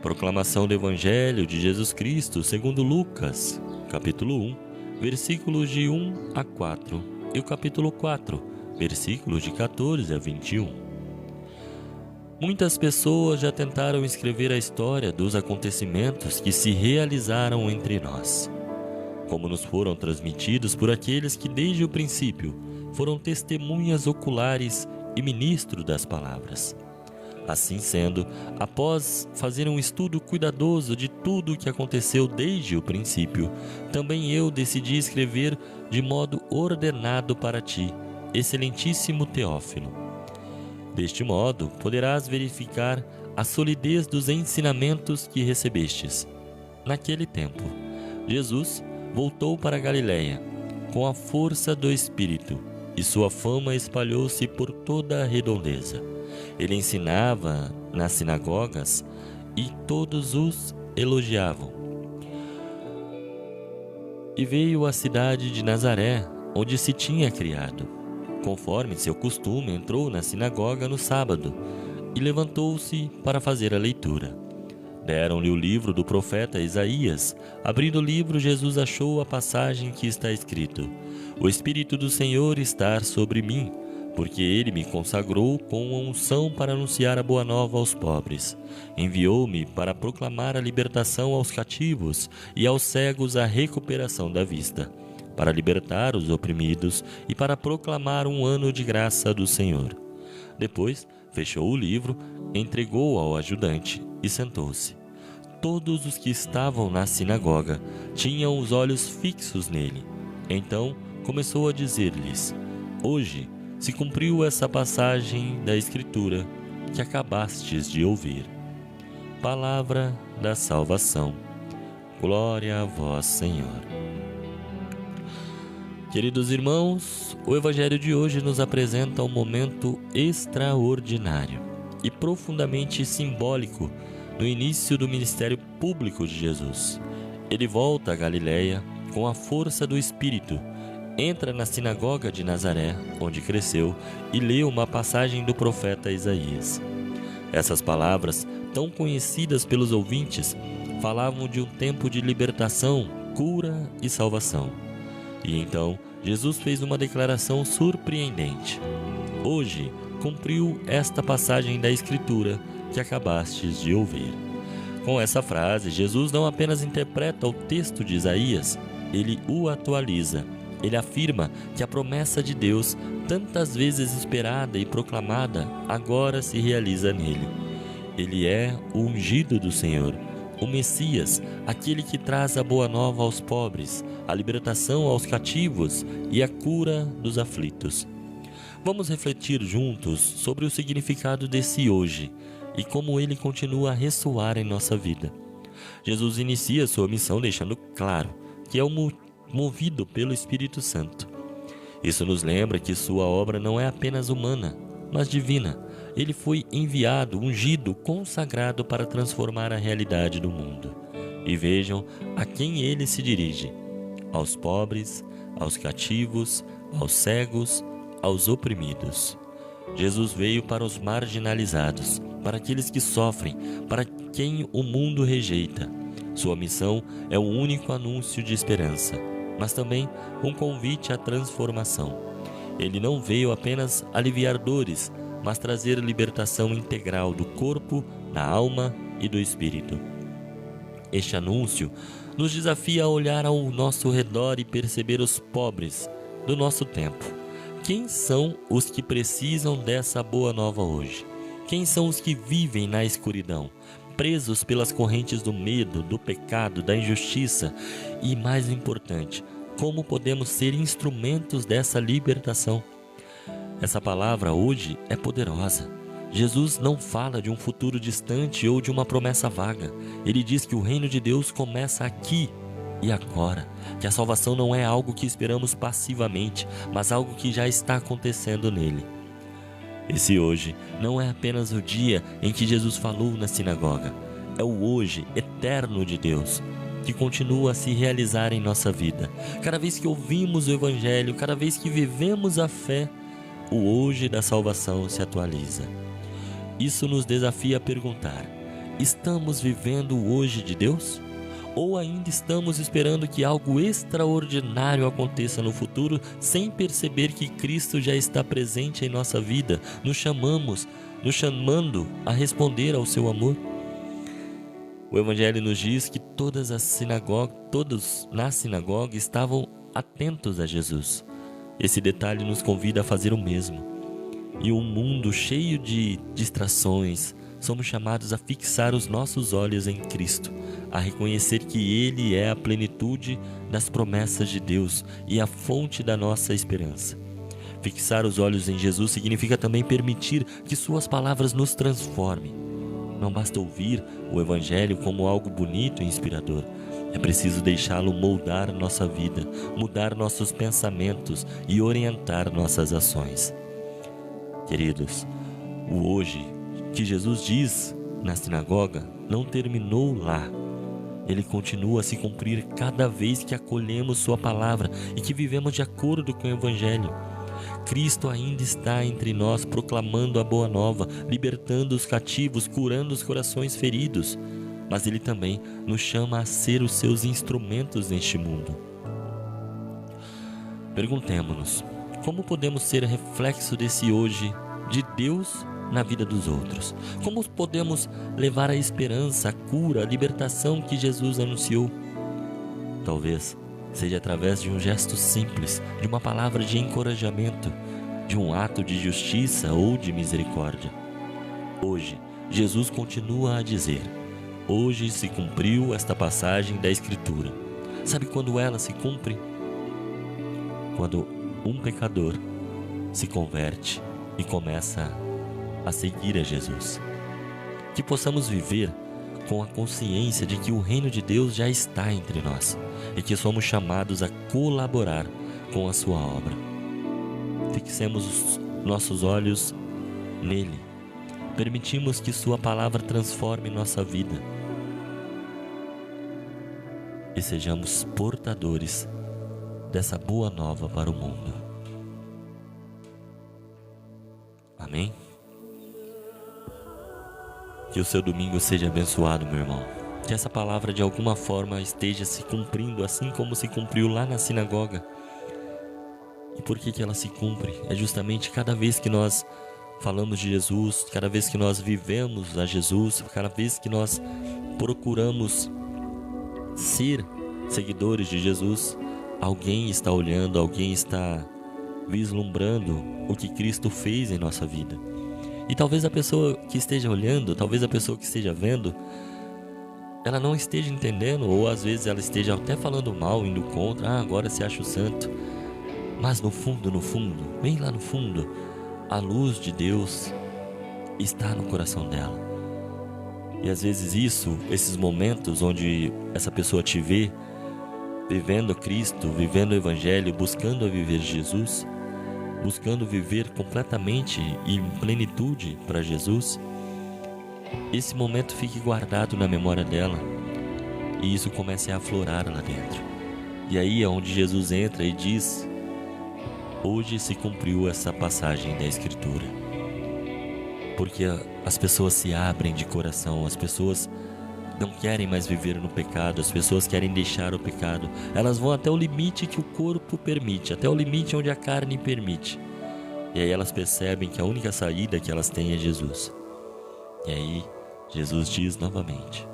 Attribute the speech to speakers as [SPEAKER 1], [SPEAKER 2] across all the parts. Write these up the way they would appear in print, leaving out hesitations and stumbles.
[SPEAKER 1] Proclamação do Evangelho de Jesus Cristo segundo Lucas, capítulo 1, versículos de 1 a 4, e o capítulo 4, versículos de 14 a 21. Muitas pessoas já tentaram escrever a história dos acontecimentos que se realizaram entre nós, como nos foram transmitidos por aqueles que desde o princípio foram testemunhas oculares e ministros das palavras. Assim sendo, após fazer um estudo cuidadoso de tudo o que aconteceu desde o princípio, também eu decidi escrever de modo ordenado para ti, excelentíssimo Teófilo. Deste modo, poderás verificar a solidez dos ensinamentos que recebestes. Naquele tempo, Jesus voltou para a Galiléia, com a força do Espírito, e sua fama espalhou-se por toda a redondeza. Ele ensinava nas sinagogas e todos os elogiavam. E veio à cidade de Nazaré, onde se tinha criado. Conforme seu costume, entrou na sinagoga no sábado e levantou-se para fazer a leitura. Deram-lhe o livro do profeta Isaías. Abrindo o livro, Jesus achou a passagem que está escrito: O Espírito do Senhor está sobre mim, porque Ele me consagrou com a unção para anunciar a boa nova aos pobres. Enviou-me para proclamar a libertação aos cativos e aos cegos a recuperação da vista, para libertar os oprimidos e para proclamar um ano de graça do Senhor. Depois, fechou o livro, entregou ao ajudante e sentou-se. Todos os que estavam na sinagoga tinham os olhos fixos nele. Então, começou a dizer-lhes: Hoje se cumpriu essa passagem da Escritura que acabastes de ouvir. Palavra da salvação. Glória a vós, Senhor. Queridos irmãos, o Evangelho de hoje nos apresenta um momento extraordinário e profundamente simbólico no início do ministério público de Jesus. Ele volta à Galiléia com a força do Espírito, entra na sinagoga de Nazaré, onde cresceu, e lê uma passagem do profeta Isaías. Essas palavras, tão conhecidas pelos ouvintes, falavam de um tempo de libertação, cura e salvação. E então, Jesus fez uma declaração surpreendente: Hoje cumpriu esta passagem da Escritura que acabastes de ouvir. Com essa frase, Jesus não apenas interpreta o texto de Isaías, ele o atualiza. Ele afirma que a promessa de Deus, tantas vezes esperada e proclamada, agora se realiza nele. Ele é o ungido do Senhor, o Messias, aquele que traz a boa nova aos pobres, a libertação aos cativos e a cura dos aflitos. Vamos refletir juntos sobre o significado desse hoje e como ele continua a ressoar em nossa vida. Jesus inicia sua missão deixando claro que é movido pelo Espírito Santo. Isso nos lembra que sua obra não é apenas humana, mas divina. Ele foi enviado, ungido, consagrado para transformar a realidade do mundo. E vejam a quem ele se dirige: aos pobres, aos cativos, aos cegos, aos oprimidos. Jesus veio para os marginalizados, para aqueles que sofrem, para quem o mundo rejeita. Sua missão é um único anúncio de esperança, mas também um convite à transformação. Ele não veio apenas aliviar dores, mas trazer libertação integral do corpo, da alma e do espírito. Este anúncio nos desafia a olhar ao nosso redor e perceber os pobres do nosso tempo. Quem são os que precisam dessa boa nova hoje? Quem são os que vivem na escuridão, presos pelas correntes do medo, do pecado, da injustiça? E mais importante, como podemos ser instrumentos dessa libertação? Essa palavra hoje é poderosa. Jesus não fala de um futuro distante ou de uma promessa vaga. Ele diz que o reino de Deus começa aqui e agora, que a salvação não é algo que esperamos passivamente, mas algo que já está acontecendo nele. Esse hoje não é apenas o dia em que Jesus falou na sinagoga, é o hoje eterno de Deus, que continua a se realizar em nossa vida. Cada vez que ouvimos o Evangelho, cada vez que vivemos a fé, o hoje da salvação se atualiza. Isso nos desafia a perguntar: estamos vivendo o hoje de Deus? Ou ainda estamos esperando que algo extraordinário aconteça no futuro, sem perceber que Cristo já está presente em nossa vida, nos chamando a responder ao seu amor? O Evangelho nos diz que todos na sinagoga estavam atentos a Jesus. Esse detalhe nos convida a fazer o mesmo. Em um mundo cheio de distrações, somos chamados a fixar os nossos olhos em Cristo, a reconhecer que Ele é a plenitude das promessas de Deus e a fonte da nossa esperança. Fixar os olhos em Jesus significa também permitir que Suas palavras nos transformem. Não basta ouvir o Evangelho como algo bonito e inspirador. É preciso deixá-lo moldar nossa vida, mudar nossos pensamentos e orientar nossas ações. Queridos, o hoje que Jesus diz na sinagoga não terminou lá. Ele continua a se cumprir cada vez que acolhemos Sua palavra e que vivemos de acordo com o Evangelho. Cristo ainda está entre nós, proclamando a boa nova, libertando os cativos, curando os corações feridos. Mas Ele também nos chama a ser os seus instrumentos neste mundo. Perguntemo-nos, como podemos ser reflexo desse hoje de Deus na vida dos outros? Como podemos levar a esperança, a cura, a libertação que Jesus anunciou? Talvez seja através de um gesto simples, de uma palavra de encorajamento, de um ato de justiça ou de misericórdia. Hoje, Jesus continua a dizer: hoje se cumpriu esta passagem da Escritura. Sabe quando ela se cumpre? Quando um pecador se converte e começa a seguir a Jesus. Que possamos viver com a consciência de que o reino de Deus já está entre nós e que somos chamados a colaborar com a sua obra. Fixemos os nossos olhos nele. Permitimos que Sua palavra transforme nossa vida e sejamos portadores dessa boa nova para o mundo. Amém? Que o seu domingo seja abençoado, meu irmão. Que essa palavra de alguma forma esteja se cumprindo, assim como se cumpriu lá na sinagoga. E por que ela se cumpre? É justamente cada vez que nós falamos de Jesus, cada vez que nós vivemos a Jesus, cada vez que nós procuramos ser seguidores de Jesus, alguém está olhando, alguém está vislumbrando o que Cristo fez em nossa vida. E talvez a pessoa que esteja olhando, talvez a pessoa que esteja vendo, ela não esteja entendendo, ou às vezes ela esteja até falando mal, indo contra: agora se acha o santo. Mas no fundo, bem lá no fundo, a luz de Deus está no coração dela. E às vezes esses momentos onde essa pessoa te vê vivendo Cristo, vivendo o Evangelho, buscando a viver Jesus, buscando viver completamente e em plenitude para Jesus, esse momento fique guardado na memória dela e isso comece a aflorar lá dentro. E aí é onde Jesus entra e diz: hoje se cumpriu essa passagem da Escritura. Porque as pessoas se abrem de coração, as pessoas não querem mais viver no pecado, as pessoas querem deixar o pecado. Elas vão até o limite que o corpo permite, até o limite onde a carne permite. E aí elas percebem que a única saída que elas têm é Jesus. E aí Jesus diz novamente: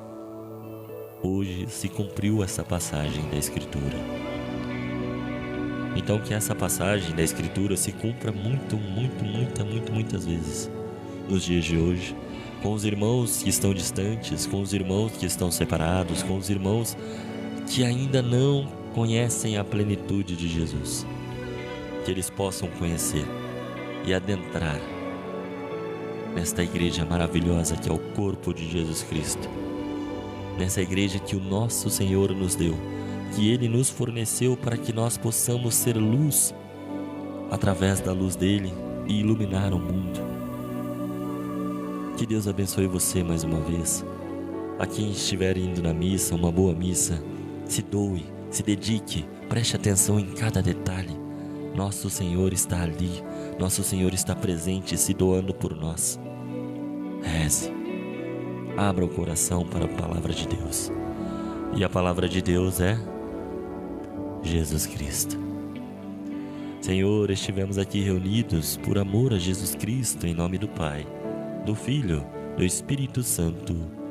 [SPEAKER 1] hoje se cumpriu essa passagem da Escritura. Então que essa passagem da Escritura se cumpra muitas vezes nos dias de hoje, com os irmãos que estão distantes, com os irmãos que estão separados, com os irmãos que ainda não conhecem a plenitude de Jesus. Que eles possam conhecer e adentrar nesta igreja maravilhosa que é o corpo de Jesus Cristo, nessa igreja que o nosso Senhor nos deu, que Ele nos forneceu para que nós possamos ser luz através da luz dele e iluminar o mundo. Que Deus abençoe você mais uma vez. A quem estiver indo na missa, uma boa missa, se doe, se dedique, preste atenção em cada detalhe. Nosso Senhor está ali, nosso Senhor está presente, se doando por nós. Reze, abra o coração para a palavra de Deus. E a palavra de Deus é Jesus Cristo. Senhor, estivemos aqui reunidos por amor a Jesus Cristo, em nome do Pai, do Filho, do Espírito Santo.